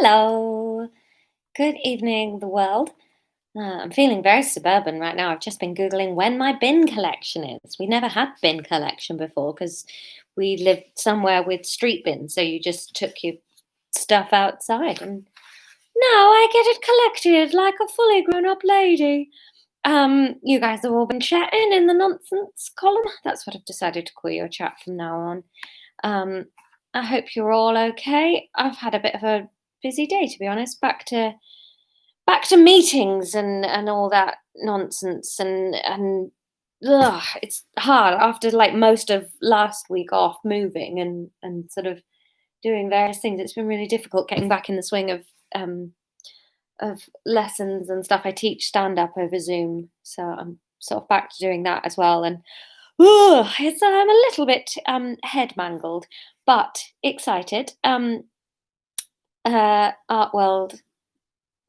Hello. Good evening, the world. I'm feeling very suburban right now. I've just been Googling when my bin collection is. We never had bin collection before because we lived somewhere with street bins. So you just took your stuff outside. And now I get it collected like a fully grown up lady. You guys have all been chatting in the nonsense column. That's what I've decided to call your chat from now on. Um, I hope you're all okay. I've had a bit of a busy day, to be honest. Back to meetings and all that nonsense and it's hard after like most of last week off moving and sort of doing various things. It's been really difficult getting back in the swing of lessons and stuff. I teach stand up over Zoom, so I'm sort of back to doing that as well. And it's I'm a little bit head mangled, but excited. Art World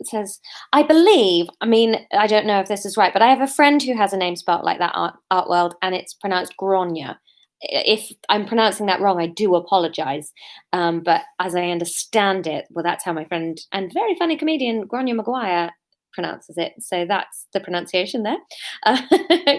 says, I believe, I mean, I don't know if this is right, but I have a friend who has a name spelt like that, Art World, and it's pronounced Gronya. If I'm pronouncing that wrong, I do apologize. But as I understand it, well, that's how my friend and very funny comedian Gronya Maguire pronounces it. So that's the pronunciation there. Uh,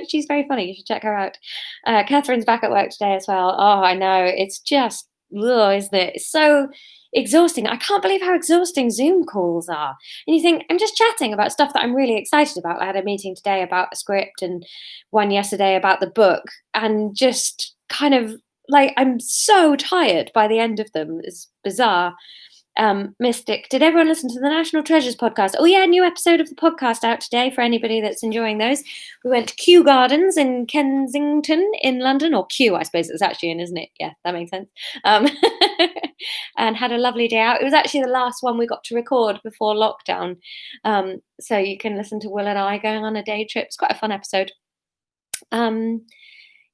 she's very funny. You should check her out. Catherine's back at work today as well. Oh, I know. It's just, isn't it? It's so exhausting. I can't believe how exhausting Zoom calls are. And you think, I'm just chatting about stuff that I'm really excited about. I had a meeting today about a script and one yesterday about the book, and just kind of like I'm so tired by the end of them. It's bizarre. Mystic, did everyone listen to the National Treasures podcast? Oh yeah, new episode of the podcast out today for anybody that's enjoying those. We went to Kew Gardens in Kensington in London, or Kew, I suppose it's actually in, isn't it? Yeah, that makes sense. And had a lovely day out. It was actually the last one we got to record before lockdown. So you can listen to Will and I going on a day trip. It's quite a fun episode.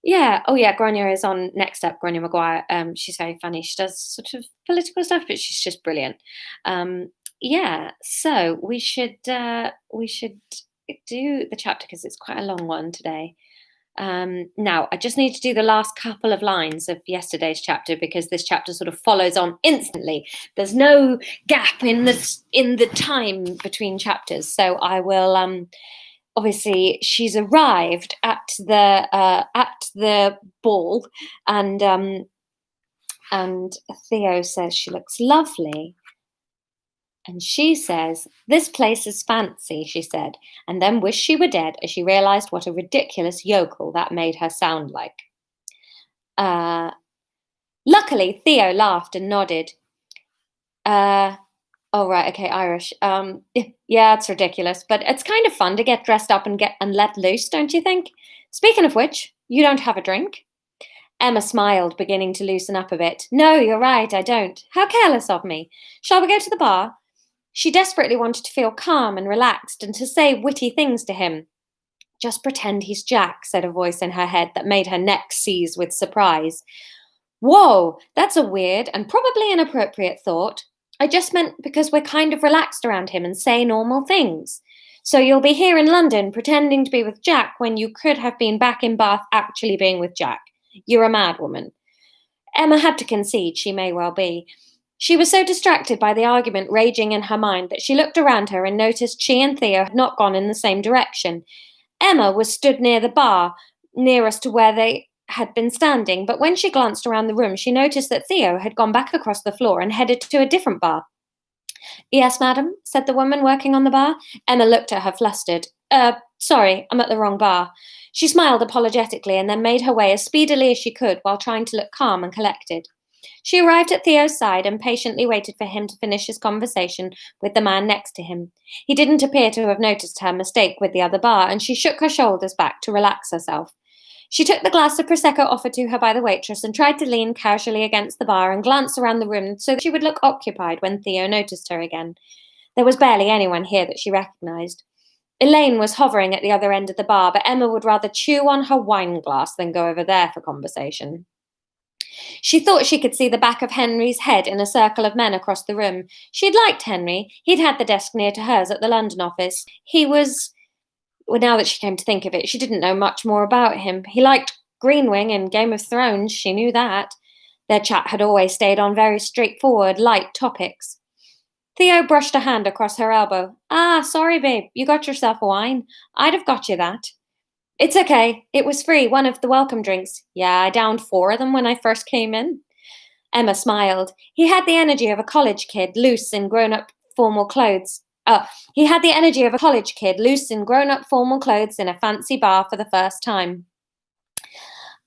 Yeah. Oh, yeah. Grania is on next up. Grania Maguire. She's very funny. She does sort of political stuff, but she's just brilliant. Yeah. So we should do the chapter because it's quite a long one today. Now I just need to do the last couple of lines of yesterday's chapter because this chapter sort of follows on instantly. There's no gap in the time between chapters, so I will. Obviously, she's arrived at the ball, and Theo says she looks lovely, and she says, "This place is fancy," she said, and then wished she were dead as she realised what a ridiculous yokel that made her sound like. Uh, Luckily, Theo laughed and nodded. Oh right, okay, Irish. Yeah, it's ridiculous, but it's kind of fun to get dressed up and let loose, don't you think? Speaking of which, you don't have a drink? Emma smiled, beginning to loosen up a bit. No, you're right, I don't. How careless of me. Shall we go to the bar? She desperately wanted to feel calm and relaxed and to say witty things to him. Just pretend he's Jack, said a voice in her head that made her neck seize with surprise. Whoa, that's a weird and probably inappropriate thought. I just meant because we're kind of relaxed around him and say normal things. So you'll be here in London pretending to be with Jack when you could have been back in Bath actually being with Jack. You're a mad woman. Emma had to concede she may well be. She was so distracted by the argument raging in her mind that she looked around her and noticed she and Theo had not gone in the same direction. Emma was stood near the bar, nearest to where they had been standing, but when she glanced around the room, she noticed that Theo had gone back across the floor and headed to a different bar. Yes, madam, said the woman working on the bar. Emma looked at her flustered. Sorry, I'm at the wrong bar. She smiled apologetically and then made her way as speedily as she could while trying to look calm and collected. She arrived at Theo's side and patiently waited for him to finish his conversation with the man next to him. He didn't appear to have noticed her mistake with the other bar, and she shook her shoulders back to relax herself. She took the glass of Prosecco offered to her by the waitress and tried to lean casually against the bar and glance around the room so that she would look occupied when Theo noticed her again. There was barely anyone here that she recognised. Elaine was hovering at the other end of the bar, but Emma would rather chew on her wine glass than go over there for conversation. She thought she could see the back of Henry's head in a circle of men across the room. She'd liked Henry. He'd had the desk near to hers at the London office. He was... Well, now that she came to think of it, she didn't know much more about him. He liked Greenwing and Game of Thrones, she knew that. Their chat had always stayed on very straightforward, light topics. Theo brushed a hand across her elbow. Ah, sorry, babe. You got yourself a wine. I'd have got you that. It's okay. It was free, one of the welcome drinks. Yeah, I downed 4 of them when I first came in. Emma smiled. He had the energy of a college kid, loose in grown-up formal clothes. He had the energy of a college kid, loose in grown-up formal clothes in a fancy bar for the first time.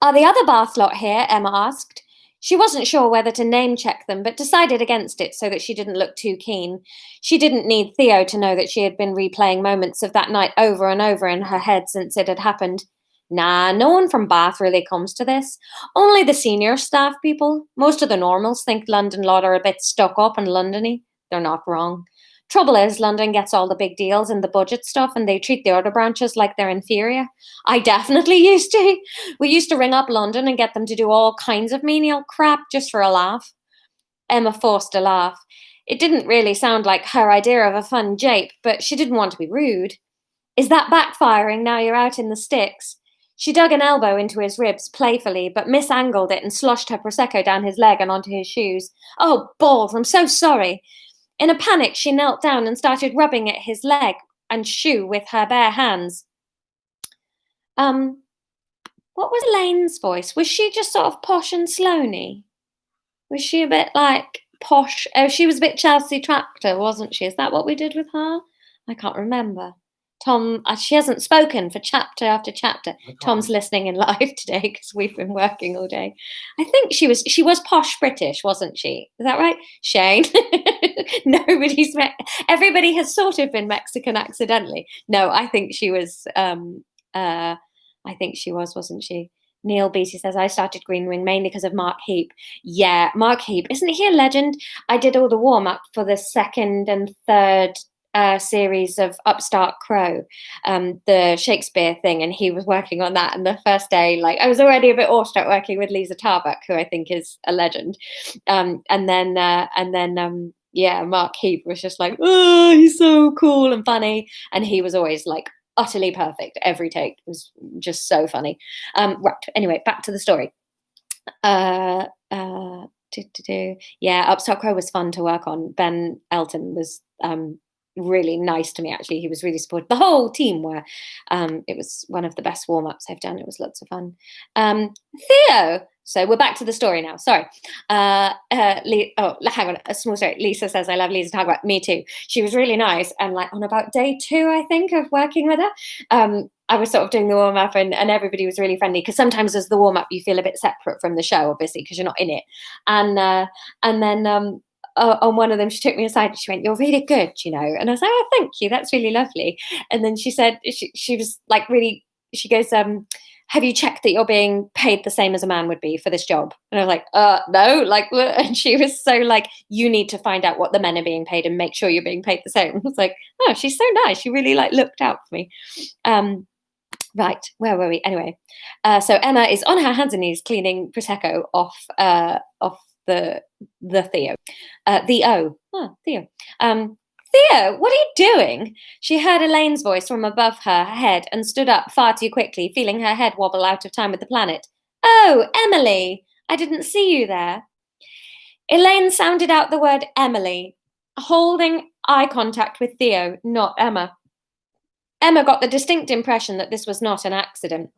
Are the other bath lot here? Emma asked. She wasn't sure whether to name-check them, but decided against it so that she didn't look too keen. She didn't need Theo to know that she had been replaying moments of that night over and over in her head since it had happened. Nah, no one from Bath really comes to this. Only the senior staff people. Most of the normals think London lot are a bit stuck up and Londony. They're not wrong. Trouble is, London gets all the big deals and the budget stuff, and they treat the other branches like they're inferior. I definitely used to. We used to ring up London and get them to do all kinds of menial crap just for a laugh. Emma forced a laugh. It didn't really sound like her idea of a fun jape, but she didn't want to be rude. Is that backfiring now you're out in the sticks? She dug an elbow into his ribs playfully, but misangled it and sloshed her Prosecco down his leg and onto his shoes. Oh, balls, I'm so sorry. In a panic, she knelt down and started rubbing at his leg and shoe with her bare hands. What was Elaine's voice? Was she just sort of posh and Sloaney? Was she a bit like posh? Oh, she was a bit Chelsea Tractor, wasn't she? Is that what we did with her? I can't remember. Tom, she hasn't spoken for chapter after chapter. Tom's listening in live today because we've been working all day. I think she was posh British, wasn't she? Is that right? Shane? Everybody has sort of been Mexican accidentally. No, I think she was, wasn't she? Neil Beatty says, I started Green Wing mainly because of Mark Heap. Yeah, Mark Heap. Isn't he a legend? I did all the warm-up for the second and third series of Upstart Crow, the Shakespeare thing, and he was working on that. And the first day, like, I was already a bit awestruck working with Lisa Tarbuck, who I think is a legend. And then Mark Heap was just like, oh, he's so cool and funny, and he was always like utterly perfect every take. It was just so funny. Right. Anyway, back to the story. Yeah, Upstart Crow was fun to work on. Ben Elton was really nice to me, actually. He was really supportive. The whole team were. It was one of the best warm-ups I've done. It was lots of fun. Theo. So we're back to the story now. Sorry. Hang on. A small story. Lisa says, I love Lisa Tarbuck. Me too. She was really nice. And like on about day 2, I think, of working with her, I was sort of doing the warm-up and everybody was really friendly, because sometimes as the warm-up, you feel a bit separate from the show, obviously, because you're not in it. And then on one of them, she took me aside and she went, you're really good, you know. And I was like, oh, thank you. That's really lovely. And then she said, she was like really, she goes, have you checked that you're being paid the same as a man would be for this job? And I was like, no, like, and she was so like, you need to find out what the men are being paid and make sure you're being paid the same. I was like, oh, she's so nice. She really like looked out for me. Right, where were we? Anyway, so Emma is on her hands and knees cleaning Prosecco off the Theo. Theo. Theo, what are you doing? She heard Elaine's voice from above her head and stood up far too quickly, feeling her head wobble out of time with the planet. Oh, Emily, I didn't see you there. Elaine sounded out the word Emily, holding eye contact with Theo, not Emma. Emma got the distinct impression that this was not an accident.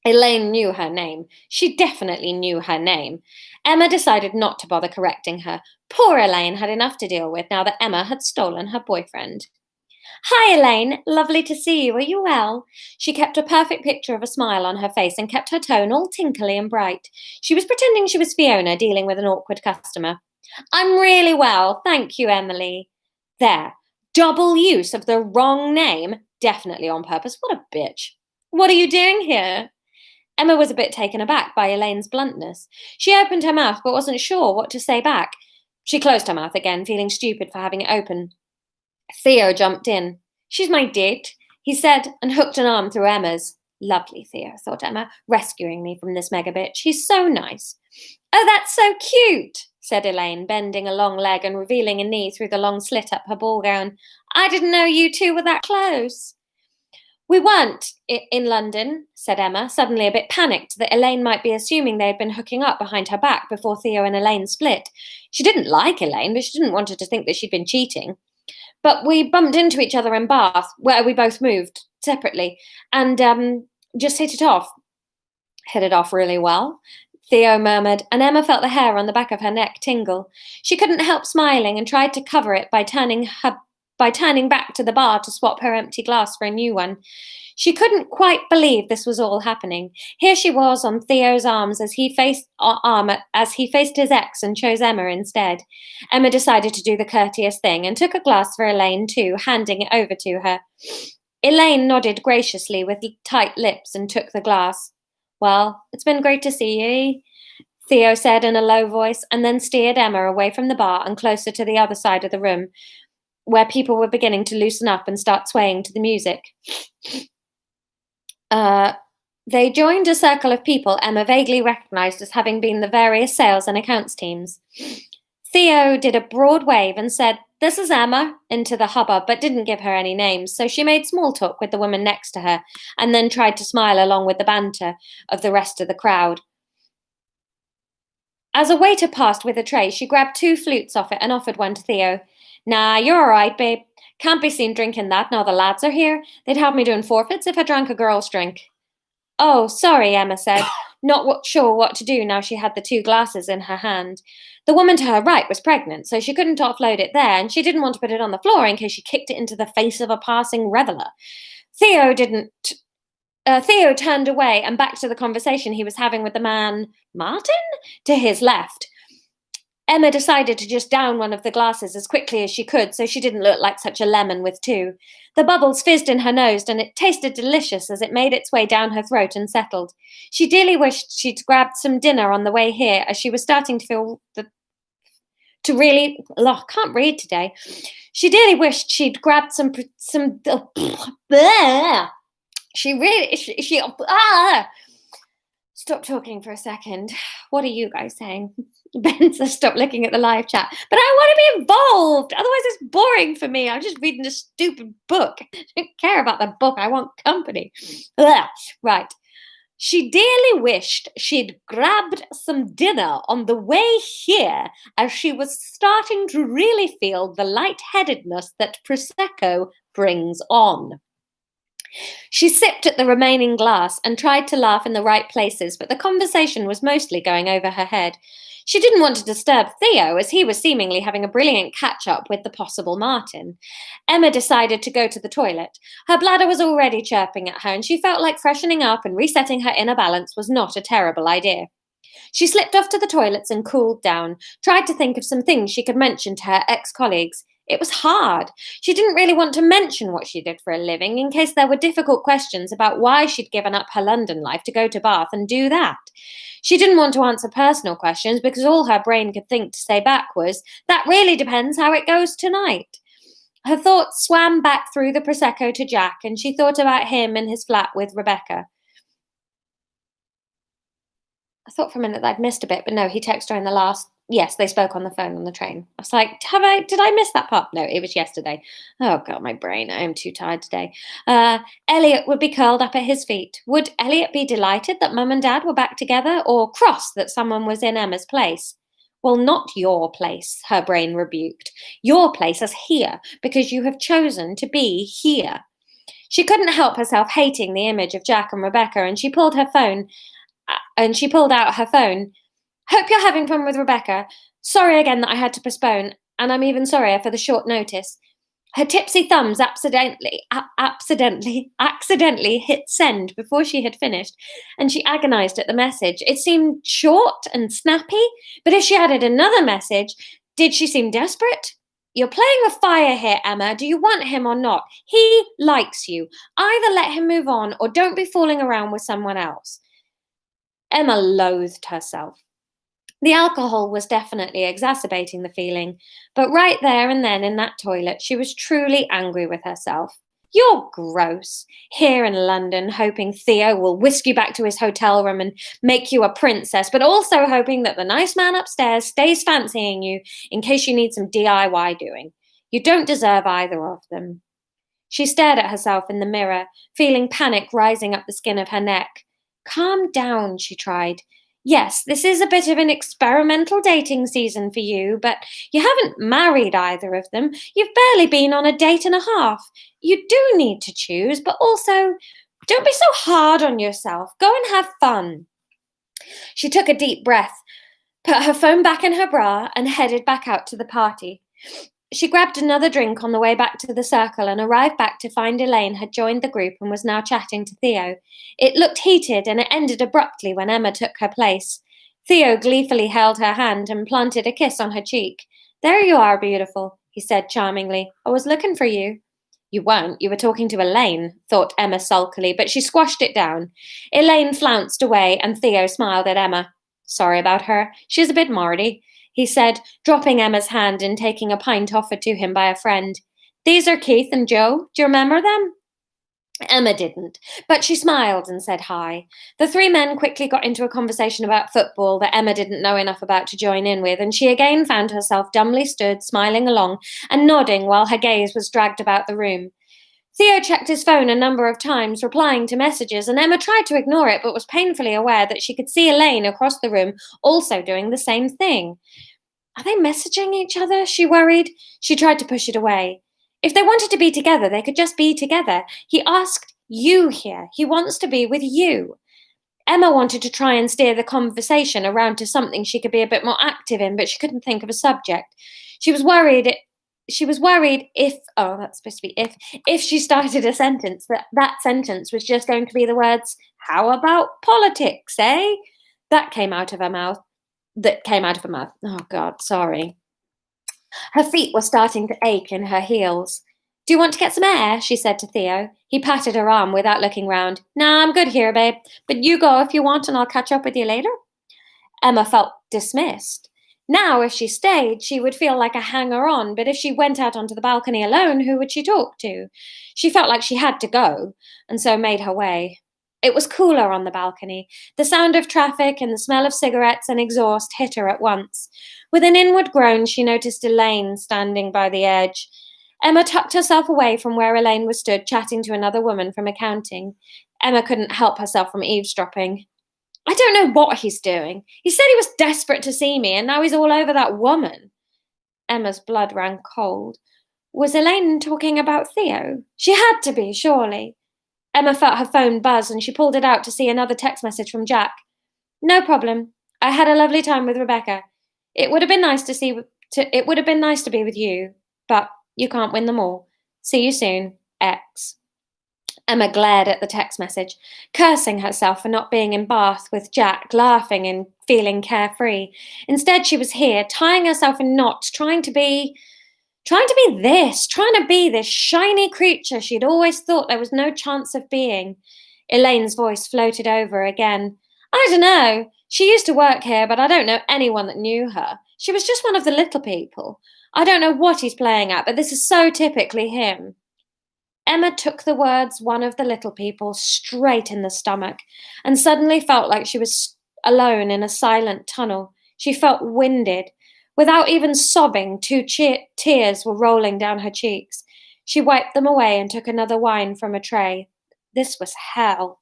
Elaine knew her name. She definitely knew her name. Emma decided not to bother correcting her. Poor Elaine had enough to deal with now that Emma had stolen her boyfriend. Hi, Elaine. Lovely to see you. Are you well? She kept a perfect picture of a smile on her face and kept her tone all tinkly and bright. She was pretending she was Fiona dealing with an awkward customer. I'm really well, thank you, Emily. There. Double use of the wrong name. Definitely on purpose. What a bitch. What are you doing here? Emma was a bit taken aback by Elaine's bluntness. She opened her mouth but wasn't sure what to say back. She closed her mouth again, feeling stupid for having it open. Theo jumped in. She's my date, he said, and hooked an arm through Emma's. Lovely, Theo, thought Emma, rescuing me from this mega bitch. He's so nice. Oh, that's so cute, said Elaine, bending a long leg and revealing a knee through the long slit up her ball gown. I didn't know you two were that close. We weren't in London, said Emma, suddenly a bit panicked that Elaine might be assuming they had been hooking up behind her back before Theo and Elaine split. She didn't like Elaine, but she didn't want her to think that she'd been cheating. But we bumped into each other in Bath, where we both moved separately, and just hit it off. Hit it off really well, Theo murmured, and Emma felt the hair on the back of her neck tingle. She couldn't help smiling and tried to cover it by turning back to the bar to swap her empty glass for a new one. She couldn't quite believe this was all happening. Here she was on Theo's arms as he faced his ex and chose Emma instead. Emma decided to do the courteous thing and took a glass for Elaine too, handing it over to her. Elaine nodded graciously with tight lips and took the glass. Well, it's been great to see you, Theo said in a low voice, and then steered Emma away from the bar and closer to the other side of the room, where people were beginning to loosen up and start swaying to the music. They joined a circle of people Emma vaguely recognised as having been the various sales and accounts teams. Theo did a broad wave and said, "This is Emma," into the hubbub, but didn't give her any names, so she made small talk with the woman next to her and then tried to smile along with the banter of the rest of the crowd. As a waiter passed with a tray, she grabbed 2 flutes off it and offered one to Theo. "Nah, you're all right, babe. Can't be seen drinking that now the lads are here. They'd have me doing forfeits if I drank a girl's drink." "Oh, sorry," Emma said, not sure what to do now she had the 2 glasses in her hand. The woman to her right was pregnant, so she couldn't offload it there, and she didn't want to put it on the floor in case she kicked it into the face of a passing reveller. Theo turned away and back to the conversation he was having with the man, Martin, to his left. Emma decided to just down one of the glasses as quickly as she could so she didn't look like such a lemon with 2. The bubbles fizzed in her nose and it tasted delicious as it made its way down her throat and settled. She dearly wished she'd grabbed some dinner on the way here as she was starting to feel can't read today. She dearly wished she'd grabbed some Stop talking for a second. What are you guys saying? Ben says stop looking at the live chat. But I want to be involved. Otherwise it's boring for me. I'm just reading a stupid book. I don't care about the book. I want company. Ugh. Right. She dearly wished she'd grabbed some dinner on the way here as she was starting to really feel the lightheadedness that Prosecco brings on. She sipped at the remaining glass and tried to laugh in the right places, but the conversation was mostly going over her head. She didn't want to disturb Theo, as he was seemingly having a brilliant catch-up with the possible Martin. Emma decided to go to the toilet. Her bladder was already chirping at her, and she felt like freshening up and resetting her inner balance was not a terrible idea. She slipped off to the toilets and cooled down, tried to think of some things she could mention to her ex-colleagues. It was hard. She didn't really want to mention what she did for a living in case there were difficult questions about why she'd given up her London life to go to Bath and do that. She didn't want to answer personal questions because all her brain could think to say back was, "That really depends how it goes tonight." Her thoughts swam back through the Prosecco to Jack, and she thought about him in his flat with Rebecca. I thought for a minute that I'd missed a bit, but no, he texted her in the last. Yes, they spoke on the phone on the train. I was like, did I miss that part? No, it was yesterday. Oh, God, my brain. I am too tired today. Elliot would be curled up at his feet. Would Elliot be delighted that Mum and Dad were back together or cross that someone was in Emma's place? Well, not your place, her brain rebuked. Your place is here because you have chosen to be here. She couldn't help herself hating the image of Jack and Rebecca, and she pulled out her phone. "Hope you're having fun with Rebecca. Sorry again that I had to postpone, and I'm even sorrier for the short notice." Her tipsy thumbs accidentally hit send before she had finished, and she agonized at the message. It seemed short and snappy, but if she added another message, did she seem desperate? "You're playing with fire here, Emma. Do you want him or not? He likes you. Either let him move on or don't be fooling around with someone else." Emma loathed herself. The alcohol was definitely exacerbating the feeling, but right there and then in that toilet, she was truly angry with herself. You're gross. Here in London, hoping Theo will whisk you back to his hotel room and make you a princess, but also hoping that the nice man upstairs stays fancying you in case you need some DIY doing. You don't deserve either of them. She stared at herself in the mirror, feeling panic rising up the skin of her neck. Calm down, she tried. Yes, this is a bit of an experimental dating season for you, but you haven't married either of them. You've barely been on a date and a half. You do need to choose, but also don't be so hard on yourself. Go and have fun. She took a deep breath, put her phone back in her bra, and headed back out to the party. She grabbed another drink on the way back to the circle and arrived back to find Elaine had joined the group and was now chatting to Theo. It looked heated and it ended abruptly when Emma took her place. Theo gleefully held her hand and planted a kiss on her cheek. There you are, beautiful, he said charmingly. I was looking for you. You weren't. You were talking to Elaine, thought Emma sulkily, but she squashed it down. Elaine flounced away and Theo smiled at Emma. Sorry about her. She's a bit mardy, he said, dropping Emma's hand and taking a pint offered to him by a friend. These are Keith and Joe. Do you remember them? Emma didn't, but she smiled and said hi. The three men quickly got into a conversation about football that Emma didn't know enough about to join in with, and she again found herself dumbly stood, smiling along and nodding while her gaze was dragged about the room. Theo checked his phone a number of times, replying to messages, and Emma tried to ignore it, but was painfully aware that she could see Elaine across the room also doing the same thing. Are they messaging each other? She worried. She tried to push it away. If they wanted to be together, they could just be together. He asked you here. He wants to be with you. Emma wanted to try and steer the conversation around to something she could be a bit more active in, but she couldn't think of a subject. She was worried if that's supposed to be if she started a sentence, that sentence was just going to be the words, how about politics, eh? That came out of her mouth. Oh, God, sorry. Her feet were starting to ache in her heels. Do you want to get some air? She said to Theo. He patted her arm without looking round. Nah, I'm good here, babe. But you go if you want and I'll catch up with you later. Emma felt dismissed. Now, if she stayed, she would feel like a hanger-on, but if she went out onto the balcony alone, who would she talk to? She felt like she had to go, and so made her way. It was cooler on the balcony. The sound of traffic and the smell of cigarettes and exhaust hit her at once. With an inward groan, she noticed Elaine standing by the edge. Emma tucked herself away from where Elaine was stood, chatting to another woman from accounting. Emma couldn't help herself from eavesdropping. I don't know what he's doing. He said he was desperate to see me, and now he's all over that woman. Emma's blood ran cold. Was Elaine talking about Theo? She had to be, surely. Emma felt her phone buzz, and she pulled it out to see another text message from Jack. No problem. I had a lovely time with Rebecca. It would have been nice to be with you, but you can't win them all. See you soon, X. Emma glared at the text message, cursing herself for not being in Bath with Jack, laughing and feeling carefree. Instead, she was here, tying herself in knots, trying to be this shiny creature she'd always thought there was no chance of being. Elaine's voice floated over again. I don't know. She used to work here, but I don't know anyone that knew her. She was just one of the little people. I don't know what he's playing at, but this is so typically him. Emma took the words one of the little people straight in the stomach and suddenly felt like she was alone in a silent tunnel. She felt winded. Without even sobbing, two tears were rolling down her cheeks. She wiped them away and took another wine from a tray. This was hell.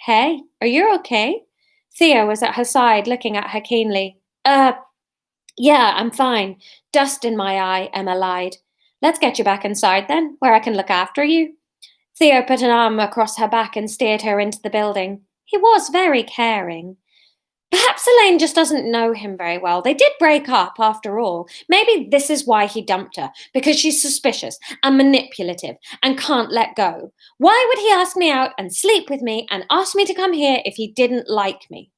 Hey, are you okay? Theo was at her side, looking at her keenly. Yeah, I'm fine. Dust in my eye, Emma lied. Let's get you back inside then, where I can look after you. Theo put an arm across her back and steered her into the building. He was very caring. Perhaps Elaine just doesn't know him very well. They did break up, after all. Maybe this is why he dumped her, because she's suspicious and manipulative and can't let go. Why would he ask me out and sleep with me and ask me to come here if he didn't like me?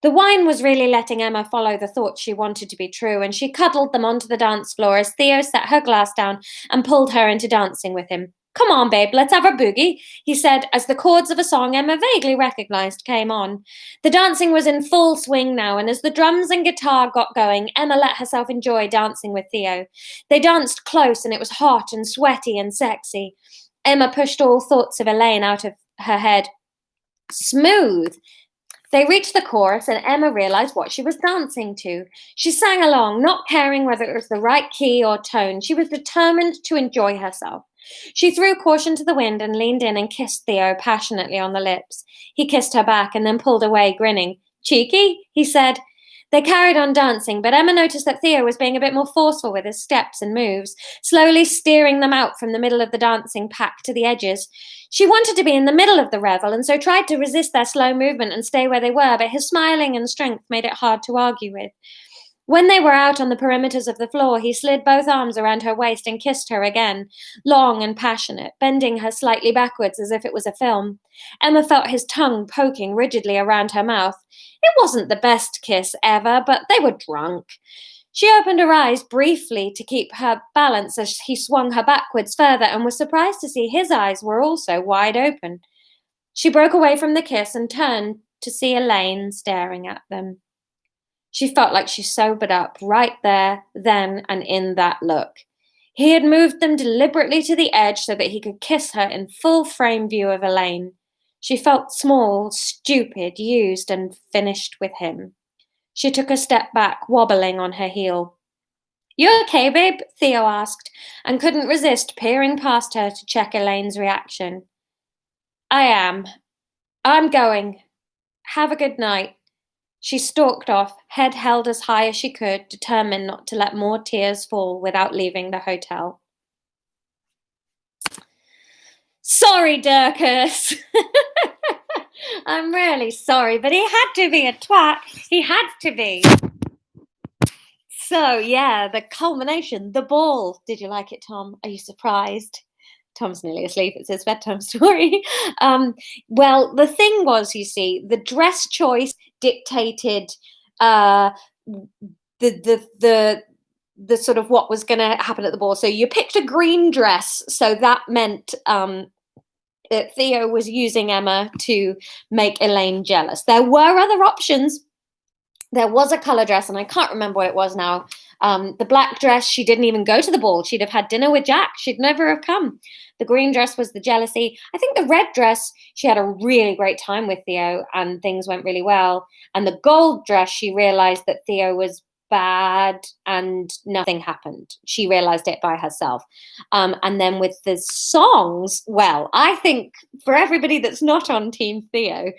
The wine was really letting Emma follow the thoughts she wanted to be true, and she cuddled them onto the dance floor as Theo set her glass down and pulled her into dancing with him. Come on, babe, let's have a boogie, he said as the chords of a song Emma vaguely recognised came on. The dancing was in full swing now, and as the drums and guitar got going, Emma let herself enjoy dancing with Theo. They danced close, and it was hot and sweaty and sexy. Emma pushed all thoughts of Elaine out of her head. Smooth! They reached the chorus, and Emma realised what she was dancing to. She sang along, not caring whether it was the right key or tone. She was determined to enjoy herself. She threw caution to the wind and leaned in and kissed Theo passionately on the lips. He kissed her back and then pulled away, grinning. Cheeky, he said. They carried on dancing, but Emma noticed that Theo was being a bit more forceful with his steps and moves, slowly steering them out from the middle of the dancing pack to the edges. She wanted to be in the middle of the revel and so tried to resist their slow movement and stay where they were, but his smiling and strength made it hard to argue with. When they were out on the perimeters of the floor, he slid both arms around her waist and kissed her again, long and passionate, bending her slightly backwards as if it was a film. Emma felt his tongue poking rigidly around her mouth. It wasn't the best kiss ever, but they were drunk. She opened her eyes briefly to keep her balance as he swung her backwards further and was surprised to see his eyes were also wide open. She broke away from the kiss and turned to see Elaine staring at them. She felt like she sobered up right there, then, and in that look. He had moved them deliberately to the edge so that he could kiss her in full frame view of Elaine. She felt small, stupid, used, and finished with him. She took a step back, wobbling on her heel. You okay, babe? Theo asked, and couldn't resist peering past her to check Elaine's reaction. I am. I'm going. Have a good night. She stalked off, head held as high as she could, determined not to let more tears fall without leaving the hotel. Sorry, Dirkus. I'm really sorry, but he had to be a twat. He had to be. So, yeah, the culmination, the ball. Did you like it, Tom? Are you surprised? Tom's nearly asleep. It's his bedtime story. Well, the thing was, you see, the dress choice dictated the sort of what was going to happen at the ball. So you picked a green dress, so that meant that Theo was using Emma to make Elaine jealous. There were other options. There was a colour dress, and I can't remember what it was now. The black dress, she didn't even go to the ball. She'd have had dinner with Jack. She'd never have come. The green dress was the jealousy. I think the red dress, she had a really great time with Theo and things went really well. And the gold dress, she realised that Theo was bad and nothing happened. She realised it by herself. And then with the songs, well, I think for everybody that's not on Team Theo,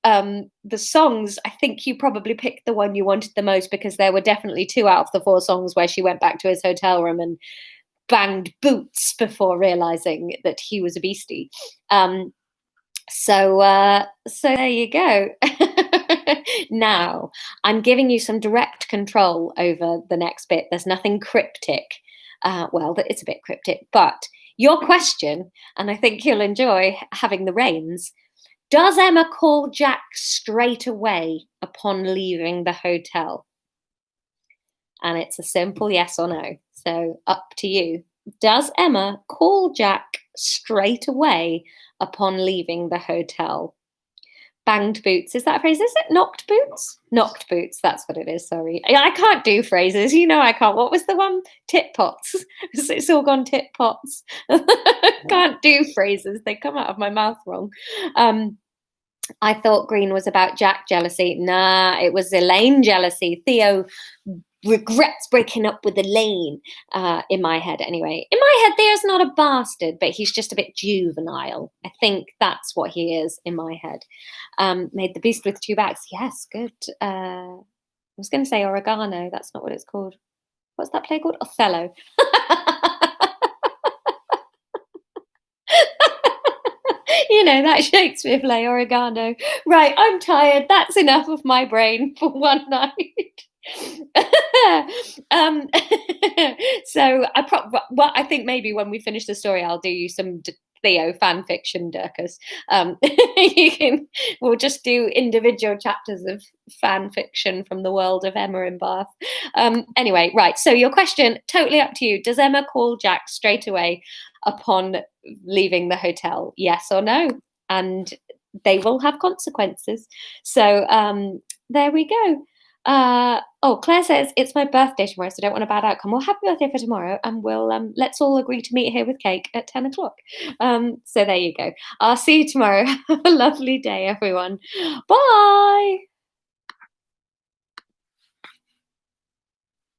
the songs, I think you probably picked the one you wanted the most, because there were definitely 2 out of the 4 songs where she went back to his hotel room and banged boots before realizing that he was a beastie. So there you go. Now, I'm giving you some direct control over the next bit. There's nothing cryptic. Well, it's a bit cryptic, but your question, and I think you'll enjoy having the reins. Does Emma call Jack straight away upon leaving the hotel? And it's a simple yes or no. So up to you. Does Emma call Jack straight away upon leaving the hotel? Banged boots. Is that a phrase? Is it knocked boots? Knocked boots. That's what it is. Sorry. I can't do phrases. You know I can't. What was the one? Tit pots. It's all gone tit pots. Can't do phrases. They come out of my mouth wrong. I thought green was about Jack jealousy. Nah, it was Elaine jealousy. Theo regrets breaking up with Elaine, in my head anyway. In my head, Theo's not a bastard, but he's just a bit juvenile. I think that's what he is in my head. Made the beast with 2 backs. Yes, good. I was going to say oregano. That's not what it's called. What's that play called? Othello. You know, that Shakespeare play, oregano. Right, I'm tired. That's enough of my brain for one night. So I think maybe when we finish the story, I'll do you some Theo fan fiction, Dirkus. We'll just do individual chapters of fan fiction from the world of Emma in Bath. Anyway, right. So your question, totally up to you. Does Emma call Jack straight away upon leaving the hotel? Yes or no? And they will have consequences. So there we go. Claire says it's my birthday tomorrow, so don't want a bad outcome. Well, happy birthday for tomorrow, and we'll let's all agree to meet here with cake at 10 o'clock. So there you go. I'll see you tomorrow. Have a lovely day, everyone. Bye.